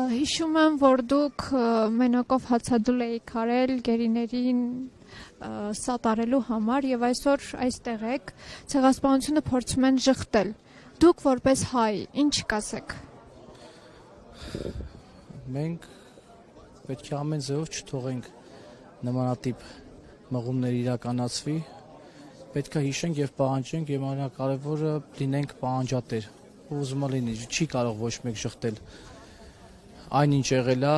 Հիշում եմ, որ դուք մենակով հացադուլ էիք արել գերիներին սատարելու համար եւ այսօր այստեղ եք, ցեղասպանությունը փորձում են ժխտել։ Դուք որպես հայ, ինչ կասեք։ Մենք պետք է ամեն ձևով չթողենք նմանատիպ մղումներ իրականացվի, պետք է հիշենք եւ պահանջենք եւ ամենակարևորը լինենք պահանջատեր, ուզում է լինի, չի կարող ոչ մեկ ժխտել այն ինչ եղել է,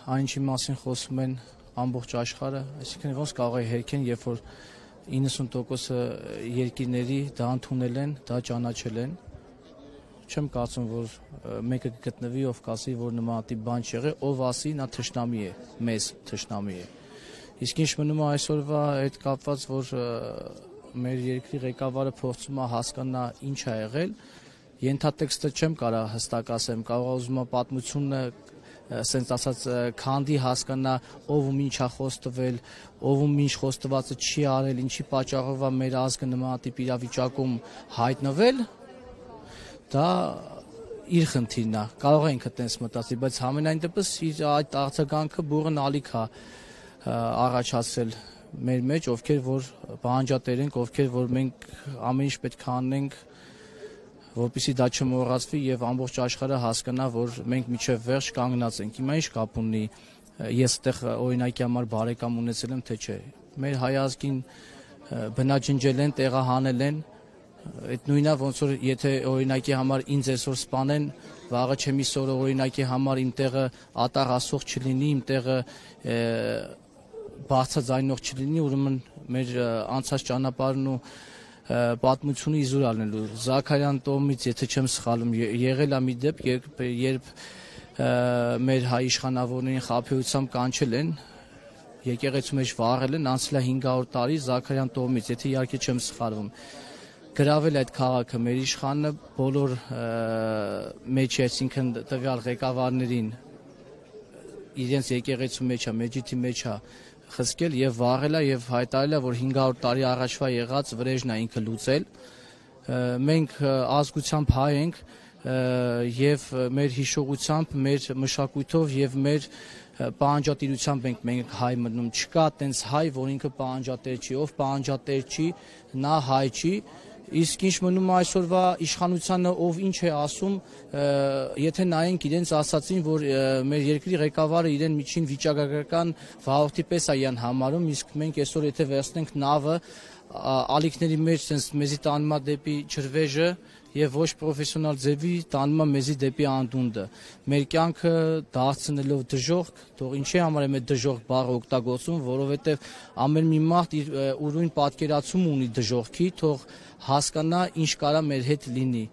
այն ինչի մասին խոսում են ամբողջ աշխարհը, այսինքն ոնց կարող է հերքեն, երբ որ 90% երկիրների դա ընդունել են, դա ճանաչել են, չեմ կարծում, որ մեկը կգտնվի, ով կասի, որ նմանատիպ բան չեղել, ով ասի, նա թշնամի է, մեզ թշնամի է։ Իսկ ինչ մնում է այսօրվա հետ կապված, որ մեր երկրի ղեկավարը փորձում է հասկանա ինչ է եղել, ենթատեքստը չեմ կարող հստակ ասեմ, կարող ուզում է պատմությունը ասենց ասած քանդի հասկանա ով ում ինչ է խոստվել, ով ում ինչ խոստվածը չի արել, ինչի պատճառով է մեր ազգը նմանատիպ իրավիճակում հայտնվել, դա իր խնդիրն է, կարող է ինքը տենց մտածի, բայց համենայն դեպս իր այդ արձագանքը բուռն ալիք է առաջացրել մեր մեջ, ովքեր որ պահանջատեր ենք, ովքեր որ մենք ամեն ինչ պետք է անենք, որպեսզի դա չմոռացվի եւ ամբողջ աշխարհը հասկանա, որ մենք միջև վերջ կանգնած ենք։ Հիմա ինչ կապ ունի ես այդտեղ օրինակի համար բարեկամ ունեցել եմ, թե չէ։ Մեր հայ ազգին բնաջնջել են, տեղահանել են, այդ նույնը ոնց որ եթե օրինակի համար ինձ այսօր սպանեն, վաղը չեմի սորը օրինակի համար իմ տեղը ատաղ ասող չլինի, իմ տեղը բարձրաձայնող չլինի, ուրեմն մեր անցած ճանապարհն ու պատմությունը իզուր առնելու Զաքարյան տոհմից, եթե չեմ սխալվում, եղել է մի դեպք, երբ մեր հայ իշխանավորներին խաբեությամբ կանչել են, եկեղեցու մեջ վառել են, անցել է 500 տարի Զաքարյան տոհմից, եթե իհարկե չեմ սխալվում, գրավել այդ քաղաքը մեր իշխանը բոլոր մեջ, այսինքն տվյալ ղեկավարներին իրենց եկեղեցու մեջ է, մեջիթի մեջ է խսկել եւ վառել է եւ հայտարարել է, որ 500 տարի առաջվա եղած վրեժն է ինքը լուծել։ Մենք ազգությամբ հայ ենք եւ մեր հիշողությամբ, մեր մշակույթով եւ մեր պահանջատիրությամբ մենք հայ մնում։ Չկա տենց հայ, որ ինքը պահանջատեր չի, ով պահանջատեր չի, նա հայ չի։ Իսկ ինչ մնում է այսօրվա իշխանությանը, ով ինչ է ասում, եթե նայենք իրենց ասացին, որ մեր երկրի ղեկավարը իրեն միջին վիճակագրական վարորդի պես է իրեն համարում, իսկ մենք այսօր եթե վերցնենք նավը, ալիքների մեջ sense մեզի տանում է դեպի ջրվեժը եւ ոչ պրոֆեսիոնալ ձևի տանում է մեզի դեպի անդունդը։ Մեր կյանքը դարձնելով դժոխք, թող ինչի համար է մեր դժոխք բառը օգտագործում, որովհետեւ ամեն մի մարդ իր ուրույն պատկերացում ունի դժոխքի, թող հասկանա ինչ կարա մեր հետ լինի։